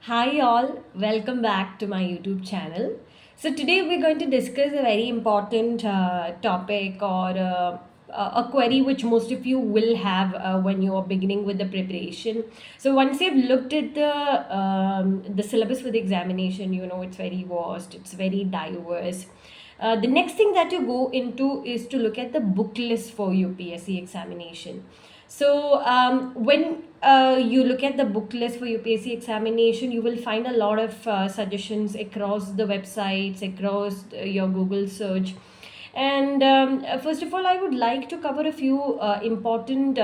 Hi all, welcome back to my YouTube channel. So today we're going to discuss a very important topic or a query which most of you will have when you are beginning with the preparation. So once you've looked at the syllabus for the examination, you know it's very vast, it's very diverse. The next thing that you go into is to look at the book list for UPSC examination. So when you look at the book list for UPSC examination, you will find a lot of suggestions across the websites, across your Google search. And first of all, I would like to cover a few important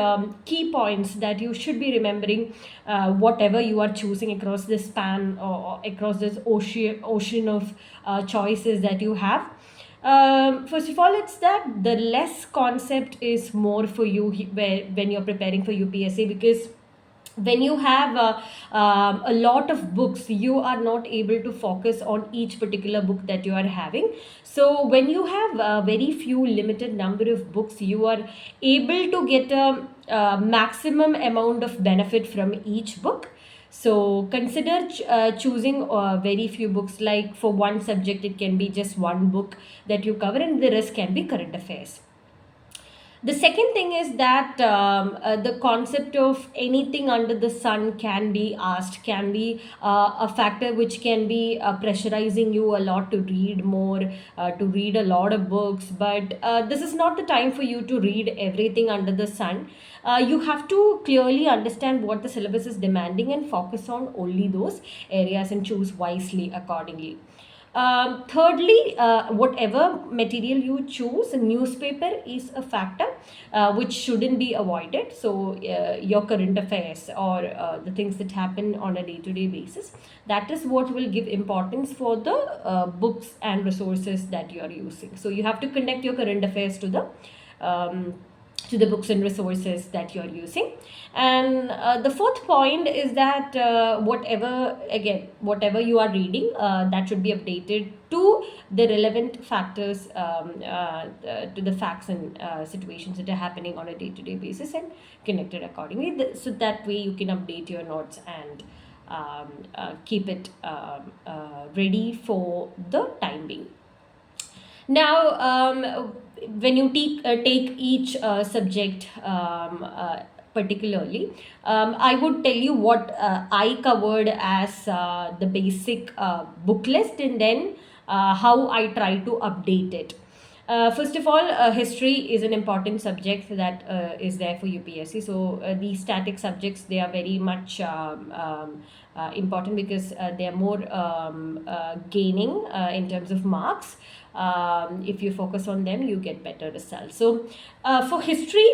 key points that you should be remembering, whatever you are choosing across this span or across this ocean of choices that you have. First of all, it's that the less concept is more for you when you're preparing for UPSC, because when you have a lot of books, you are not able to focus on each particular book that you are having. So when you have a very few limited number of books, you are able to get a maximum amount of benefit from each book. So consider choosing very few books. Like for one subject it can be just one book that you cover, and the rest can be current affairs. The second thing is that the concept of anything under the sun can be asked, can be a factor which can be pressurizing you a lot to read more, to read a lot of books. But this is not the time for you to read everything under the sun. You have to clearly understand what the syllabus is demanding and focus on only those areas and choose wisely accordingly. Thirdly, whatever material you choose, a newspaper is a factor which shouldn't be avoided. So, your current affairs or the things that happen on a day to day basis, that is what will give importance for the books and resources that you are using. So, you have to connect your current affairs um, to the books and resources that you're using. And the fourth point is that whatever you are reading, that should be updated to the relevant factors, to the facts and situations that are happening on a day-to-day basis, and connected accordingly. So that way you can update your notes and keep it ready for the time being. Now, when you take each subject particularly, I would tell you what I covered as the basic book list, and then how I try to update it. First of all, history is an important subject that is there for UPSC. So these static subjects, they are very much important, because they are more gaining in terms of marks. If you focus on them, you get better results. So for history,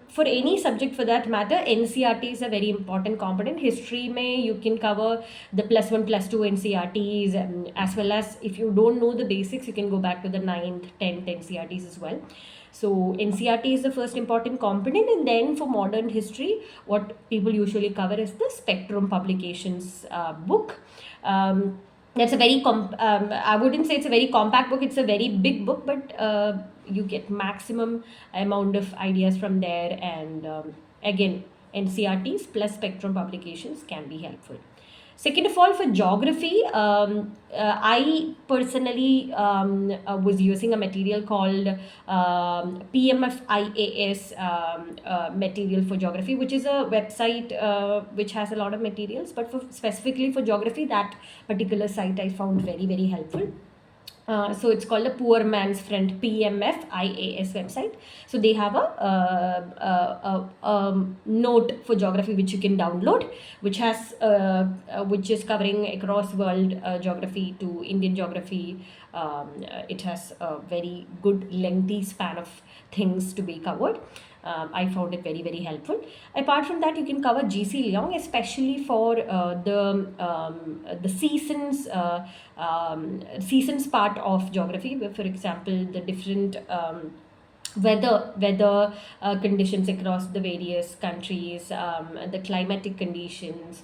for any subject for that matter, NCRT is a very important component. History may you can cover the +1 +2 NCRTs, as well as if you don't know the basics, you can go back to the 9th 10th NCRTs as well. So NCRT is the first important component, and then for modern history, what people usually cover is the Spectrum Publications book. That's a very I wouldn't say it's a very compact book, it's a very big book, but you get maximum amount of ideas from there. And again, NCRTs plus Spectrum Publications can be helpful. Second of all, for geography, I personally was using a material called PMF IAS material for geography, which is a website which has a lot of materials. But specifically for geography, that particular site I found very, very helpful. So it's called a Poor Man's Friend, PMF IAS website. So they have a note for geography which you can download, which has which is covering across world geography to Indian geography. It has a very good lengthy span of things to be covered. I found it very, very helpful. Apart from that, you can cover GC Leong, especially for the seasons part of geography. For example, the different weather conditions across the various countries, the climatic conditions,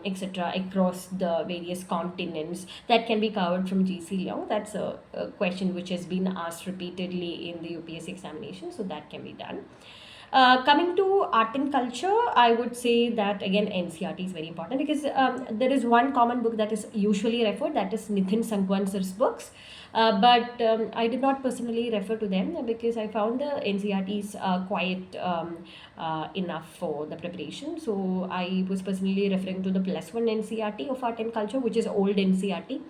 etc., across the various continents, that can be covered from GC Leong. That's a question which has been asked repeatedly in the UPSC examination, so that can be done. Coming to art and culture, I would say that again NCERT is very important because there is one common book that is usually referred, that is Nitin Sangwansar's books. But I did not personally refer to them because I found the NCERTs quite enough for the preparation. So I was personally referring to the +1 NCERT of art and culture, which is old NCERT.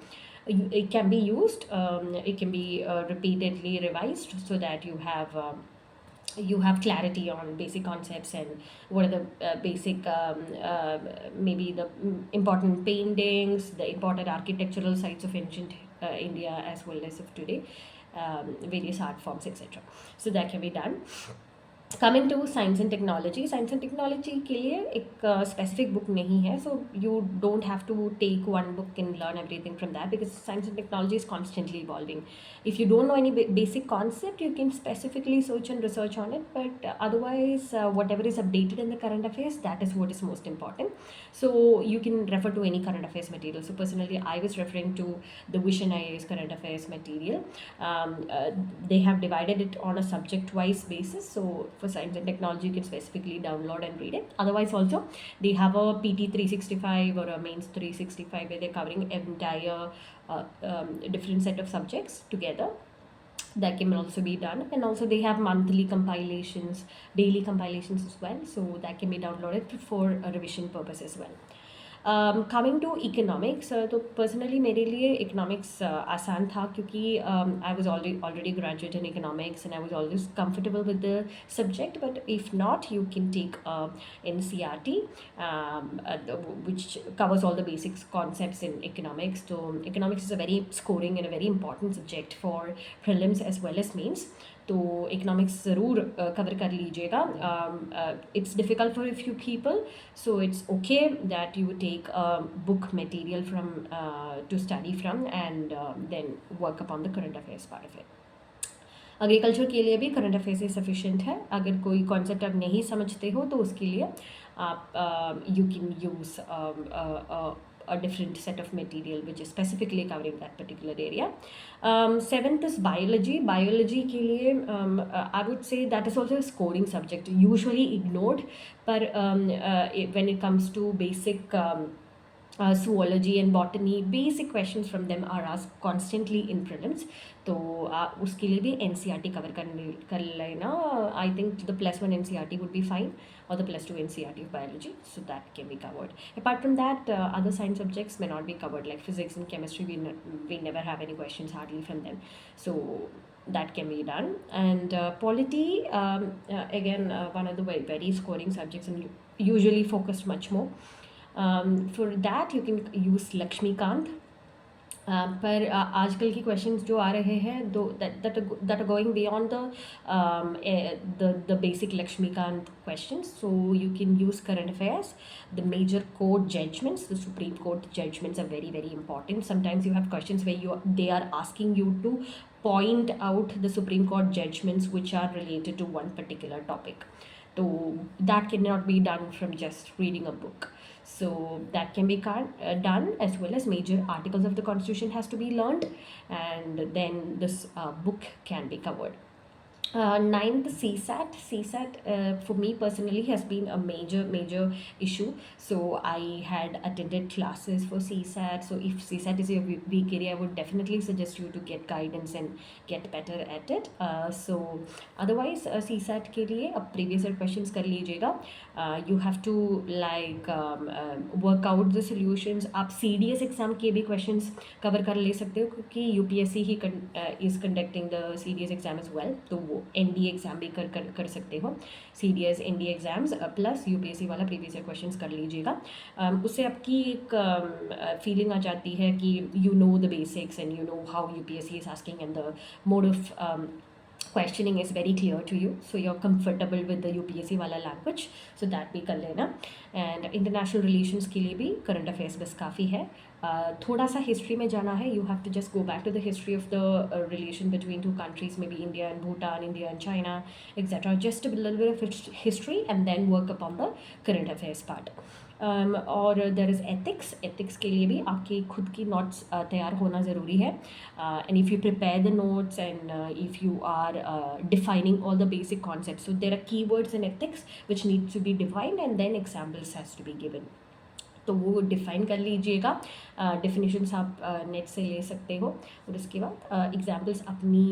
It can be used, it can be repeatedly revised so that you have clarity on basic concepts and what are the basic maybe the important paintings, the important architectural sites of ancient India as well as of today, various art forms, etc. So that can be done. Coming to science and technology के लिए एक specific book नहीं है, so you don't have to take one book and learn everything from that because science and technology is constantly evolving. If you don't know any basic concept you can specifically search and research on it, but otherwise whatever is updated in the current affairs, that is what is most important. So you can refer to any current affairs material. So personally I was referring to the Vision IIS current affairs material. They have divided it on a subject wise basis, so for science and technology you can specifically download and read it. Otherwise also they have a PT 365 or a mains 365 where they're covering entire different set of subjects together. That can also be done, and also they have monthly compilations, daily compilations as well, so that can be downloaded for a revision purpose as well. Coming to economics, तो personally मेरे लिए economics आसान था क्योंकि I was already graduate in economics and I was always comfortable with the subject. But if not you can take NCERT which covers all the basic concepts in economics. So economics is a very scoring and a very important subject for prelims as well as mains. तो economics ज़रूर cover कर लीजिएगा. It's difficult for a few people, so it's okay that you take book material from to study from and then work upon the current affairs part of it. Agriculture के लिए भी current affairs ही sufficient है. अगर कोई concept आप नहीं समझते हो तो उसके लिए आप you can use a different set of material which is specifically covering that particular area. Seventh is biology. Biology के लिए I would say that is also a scoring subject, usually ignored, but when it comes to basic zoology and botany, basic questions from them are asked constantly in prelims. तो उसके लिए भी NCERT cover कर लेना. I think the +1 NCERT would be fine, or the +2 NCERT of biology, so that can be covered. Apart from that, other science subjects may not be covered, like physics and chemistry. We never have any questions hardly from them, so that can be done. And polity, again, one of the very scoring subjects and usually focused much more. For that you can use Lakshmikant. पर आजकल की questions जो आ रहे हैं दो that are going beyond the basic Laxmikanth questions. So you can use current affairs, the major court judgments, the Supreme Court judgments are very very important. Sometimes you have questions where they are asking you to point out the Supreme Court judgments which are related to one particular topic. So that cannot be done from just reading a book. So that can be done, as well as major articles of the Constitution has to be learned, and then this book can be covered. Ninth, CSAT for me personally has been a major issue. So I had attended classes for CSAT. So if CSAT is your weak area, I would definitely suggest you to get guidance and get better at it. So otherwise CSAT के लिए अब previous year questions कर लीजिएगा. You have to like work out the solutions. आप CDS exam के भी questions cover कर ले सकते हो क्योंकि UPSC he is conducting the CDS exam as well. तो वो NDA एग्ज़ाम भी कर सकते हो. CDS NDA exams plus UPSC वाला प्रीवियस ईयर क्वेश्चंस कर लीजिएगा. उससे आपकी एक फीलिंग आ जाती है कि you know the basics and you know how UPSC is asking and the mode of questioning is very clear to you, so you're comfortable with the UPSC वाला language, so that भी कर लेना. And international relations के लिए भी current affairs बस काफ़ी है. थोड़ा सा history में जाना है, you have to just go back to the history of the relation between two countries, maybe India and Bhutan, India and China, etc. Just a little bit of history and then work upon the current affairs part. और there is ethics के लिए भी आपके खुद की notes तैयार होना ज़रूरी है. And if you prepare the notes and if you are defining all the basic concepts, so there are keywords in ethics which need to be defined and then examples has to be given. तो वो define कर लीजिएगा. Definitions आप net से ले सकते हो. और उसके बाद एग्जाम्पल्स अपनी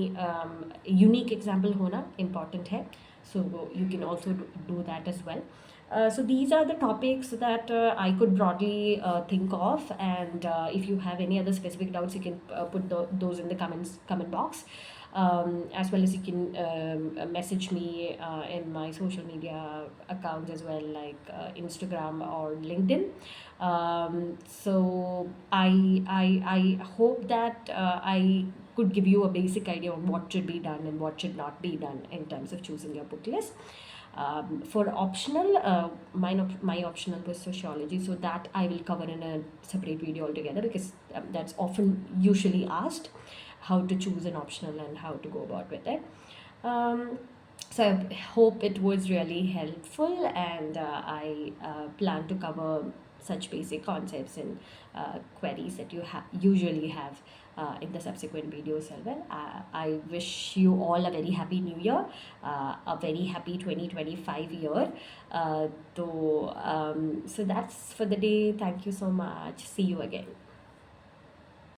यूनिक एग्जाम्पल होना इम्पॉर्टेंट है. So you can also do that as well. So these are the topics that I could broadly think of, and if you have any other specific doubts, you can put those in the comment box. As well as you can message me in my social media accounts as well, like Instagram or LinkedIn. So I hope that I could give you a basic idea of what should be done and what should not be done in terms of choosing your book list. For optional, my optional was sociology, so that I will cover in a separate video altogether, because that's often usually asked, how to choose an optional and how to go about with it. So I hope it was really helpful, and I plan to cover such basic concepts and queries that you usually have in the subsequent videos as well. I wish you all a very happy new year, a very happy 2025 year. So that's for the day. Thank you so much. See you again.